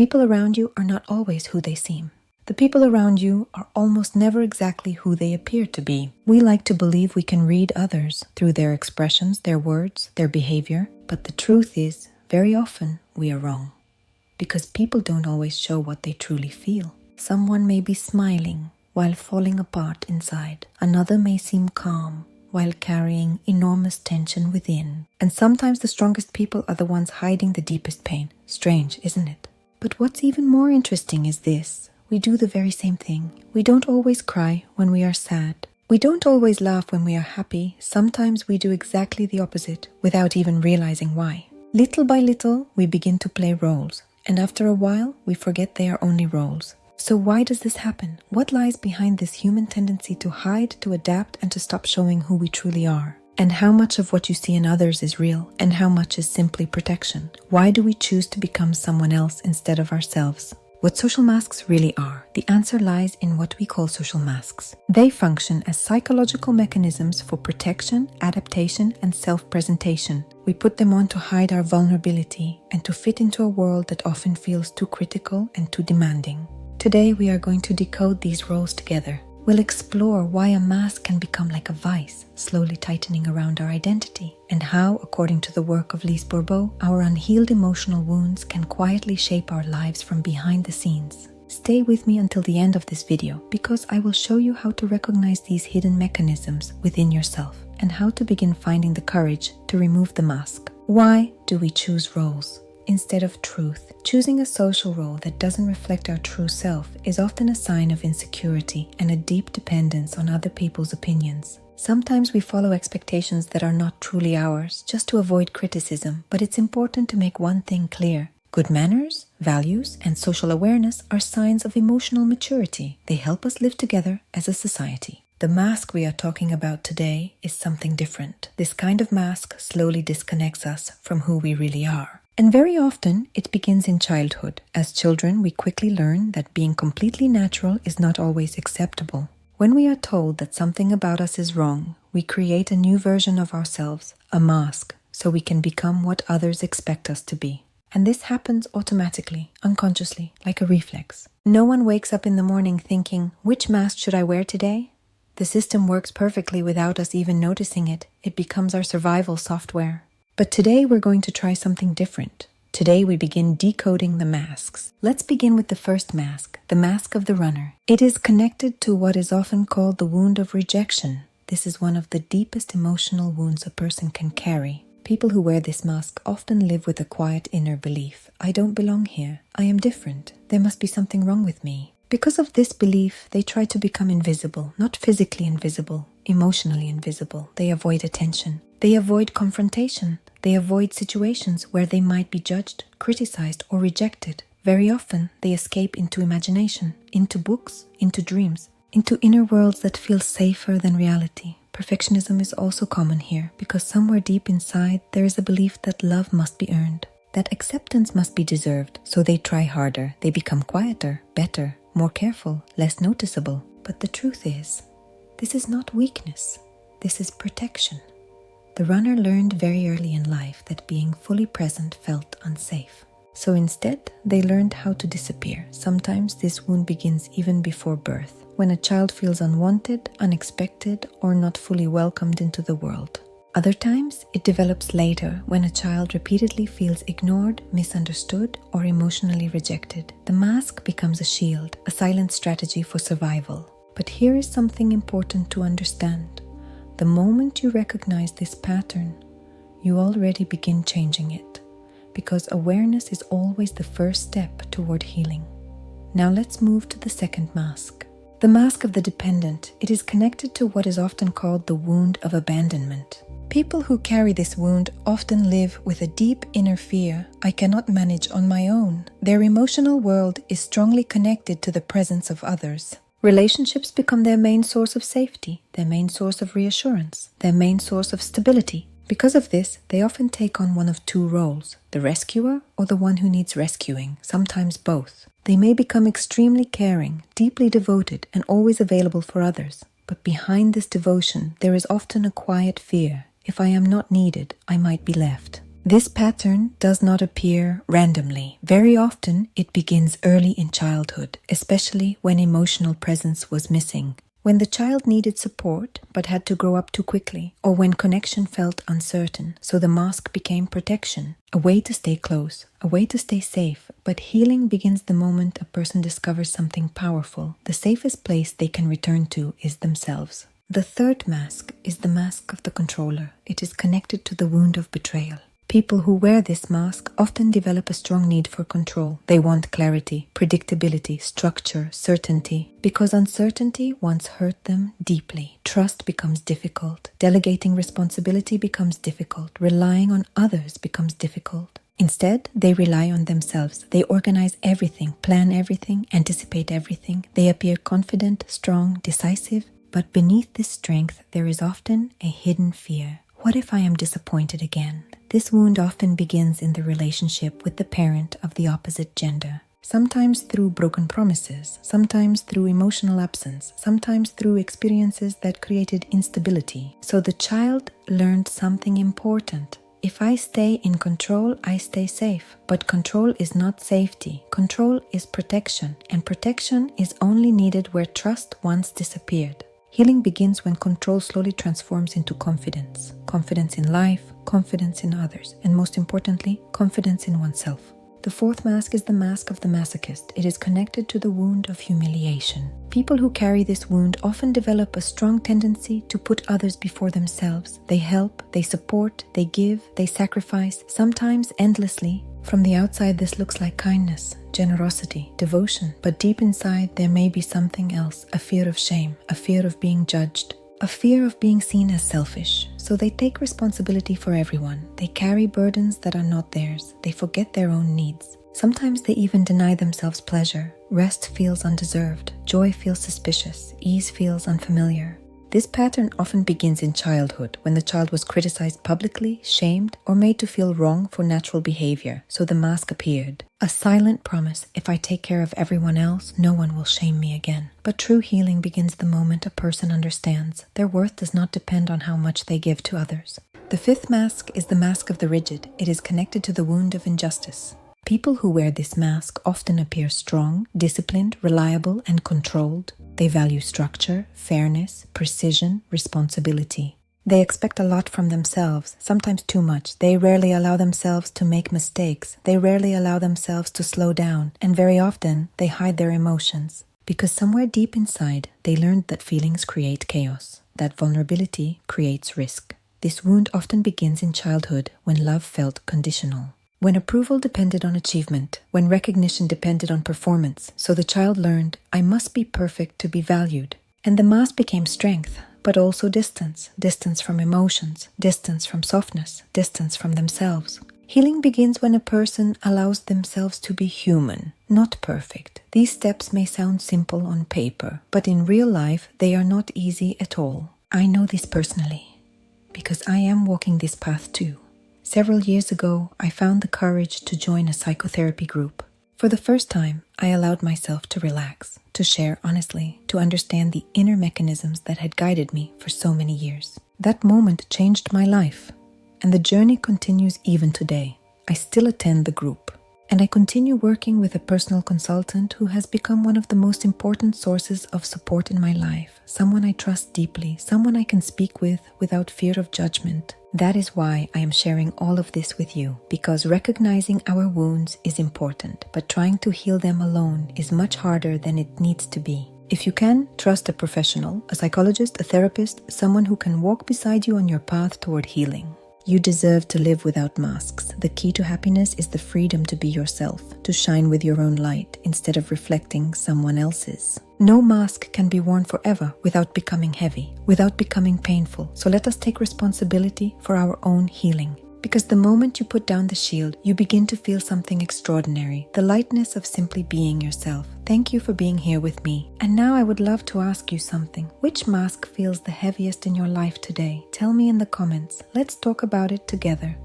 people around you are not always who they seem. The people around you are almost never exactly who they appear to be. We like to believe we can read others through their expressions, their words, their behavior, but the truth is, very often we are wrong. Because people don't always show what they truly feel. Someone may be smiling while falling apart inside. Another may seem calm while carrying enormous tension within. And sometimes the strongest people are the ones hiding the deepest pain. Strange, isn't it? But what's even more interesting is this. We do the very same thing. We don't always cry when we are sad. We don't always laugh when we are happy. Sometimes we do exactly the opposite without even realizing why. Little by little, we begin to play roles. And after a while, we forget they are only roles. So why does this happen? What lies behind this human tendency to hide, to adapt, and to stop showing who we truly are? And how much of what you see in others is real, and how much is simply protection? Why do we choose to become someone else instead of ourselves? What social masks really are, the answer lies in what we call social masks. They function as psychological mechanisms for protection, adaptation, and self-presentation. We put them on to hide our vulnerability and to fit into a world that often feels too critical and too demanding. Today we are going to decode these roles together. We'll explore why a mask can become like a vice, slowly tightening around our identity, and how, according to the work of Lise Bourbeau, our unhealed emotional wounds can quietly shape our lives from behind the scenes. Stay with me until the end of this video, because I will show you how to recognize these hidden mechanisms within yourself, and how to begin finding the courage to remove the mask. Why do we choose roles instead of truth? Choosing a social role that doesn't reflect our true self is often a sign of insecurity and a deep dependence on other people's opinions. Sometimes we follow expectations that are not truly ours just to avoid criticism, but it's important to make one thing clear. Good manners, values, and social awareness are signs of emotional maturity. They help us live together as a society. The mask we are talking about today is something different. This kind of mask slowly disconnects us from who we really are. And very often, it begins in childhood. As children, we quickly learn that being completely natural is not always acceptable. When we are told that something about us is wrong, we create a new version of ourselves, a mask, so we can become what others expect us to be. And this happens automatically, unconsciously, like a reflex. No one wakes up in the morning thinking, which mask should I wear today? The system works perfectly without us even noticing it. It becomes our survival software. But today we're going to try something different. Today we begin decoding the masks. Let's begin with the first mask, the mask of the runner. It is connected to what is often called the wound of rejection. This is one of the deepest emotional wounds a person can carry. People who wear this mask often live with a quiet inner belief. I don't belong here. I am different. There must be something wrong with me. Because of this belief, they try to become invisible, not physically invisible, emotionally invisible. They avoid attention. They avoid confrontation. They avoid situations where they might be judged, criticized, or rejected. Very often, they escape into imagination, into books, into dreams, into inner worlds that feel safer than reality. Perfectionism is also common here, because somewhere deep inside, there is a belief that love must be earned, that acceptance must be deserved. So they try harder. They become quieter, better, more careful, less noticeable. But the truth is, this is not weakness. This is protection. The runner learned very early in life that being fully present felt unsafe. So instead, they learned how to disappear. Sometimes this wound begins even before birth, when a child feels unwanted, unexpected, or not fully welcomed into the world. Other times, it develops later when a child repeatedly feels ignored, misunderstood, or emotionally rejected. The mask becomes a shield, a silent strategy for survival. But here is something important to understand. The moment you recognize this pattern, you already begin changing it, because awareness is always the first step toward healing. Now let's move to the second mask. The mask of the dependent. It is connected to what is often called the wound of abandonment. People who carry this wound often live with a deep inner fear. I cannot manage on my own. Their emotional world is strongly connected to the presence of others. Relationships become their main source of safety, their main source of reassurance, their main source of stability. Because of this, they often take on one of two roles, the rescuer or the one who needs rescuing, sometimes both. They may become extremely caring, deeply devoted, and always available for others. But behind this devotion, there is often a quiet fear. If I am not needed, I might be left. This pattern does not appear randomly. Very often, it begins early in childhood, especially when emotional presence was missing. When the child needed support but had to grow up too quickly, or when connection felt uncertain, so the mask became protection, a way to stay close, a way to stay safe. But healing begins the moment a person discovers something powerful. The safest place they can return to is themselves. The third mask is the mask of the controller. It is connected to the wound of betrayal. People who wear this mask often develop a strong need for control. They want clarity, predictability, structure, certainty. Because uncertainty once hurt them deeply. Trust becomes difficult. Delegating responsibility becomes difficult. Relying on others becomes difficult. Instead, they rely on themselves. They organize everything, plan everything, anticipate everything. They appear confident, strong, decisive. But beneath this strength, there is often a hidden fear. What if I am disappointed again? This wound often begins in the relationship with the parent of the opposite gender. Sometimes through broken promises, sometimes through emotional absence, sometimes through experiences that created instability. So the child learned something important. If I stay in control, I stay safe. But control is not safety. Control is protection, and protection is only needed where trust once disappeared. Healing begins when control slowly transforms into confidence. Confidence in life, confidence in others, and most importantly, confidence in oneself. The fourth mask is the mask of the masochist. It is connected to the wound of humiliation. People who carry this wound often develop a strong tendency to put others before themselves. They help, they support, they give, they sacrifice, sometimes endlessly. From the outside, this looks like kindness, generosity, devotion, but deep inside there may be something else, a fear of shame, a fear of being judged, a fear of being seen as selfish. So they take responsibility for everyone. They carry burdens that are not theirs. They forget their own needs. Sometimes they even deny themselves pleasure. Rest feels undeserved. Joy feels suspicious. Ease feels unfamiliar. This pattern often begins in childhood, when the child was criticized publicly, shamed, or made to feel wrong for natural behavior, so the mask appeared. A silent promise: if I take care of everyone else, no one will shame me again. But true healing begins the moment a person understands their worth does not depend on how much they give to others. The fifth mask is the mask of the rigid. It is connected to the wound of injustice. People who wear this mask often appear strong, disciplined, reliable, and controlled. They value structure, fairness, precision, responsibility. They expect a lot from themselves, sometimes too much. They rarely allow themselves to make mistakes. They rarely allow themselves to slow down. And very often, they hide their emotions. Because somewhere deep inside, they learned that feelings create chaos, that vulnerability creates risk. This wound often begins in childhood when love felt conditional. When approval depended on achievement, when recognition depended on performance, so the child learned, I must be perfect to be valued. And the mask became strength, but also distance. Distance from emotions, distance from softness, distance from themselves. Healing begins when a person allows themselves to be human, not perfect. These steps may sound simple on paper, but in real life, they are not easy at all. I know this personally, because I am walking this path too. Several years ago, I found the courage to join a psychotherapy group. For the first time, I allowed myself to relax, to share honestly, to understand the inner mechanisms that had guided me for so many years. That moment changed my life, and the journey continues even today. I still attend the group, and I continue working with a personal consultant who has become one of the most important sources of support in my life, someone I trust deeply, someone I can speak with without fear of judgment. That is why I am sharing all of this with you, because recognizing our wounds is important, but trying to heal them alone is much harder than it needs to be. If you can, trust a professional, a psychologist, a therapist, someone who can walk beside you on your path toward healing. You deserve to live without masks. The key to happiness is the freedom to be yourself, to shine with your own light instead of reflecting someone else's. No mask can be worn forever without becoming heavy, without becoming painful. So let us take responsibility for our own healing. Because the moment you put down the shield, you begin to feel something extraordinary, the lightness of simply being yourself. Thank you for being here with me. And now I would love to ask you something. Which mask feels the heaviest in your life today? Tell me in the comments. Let's talk about it together.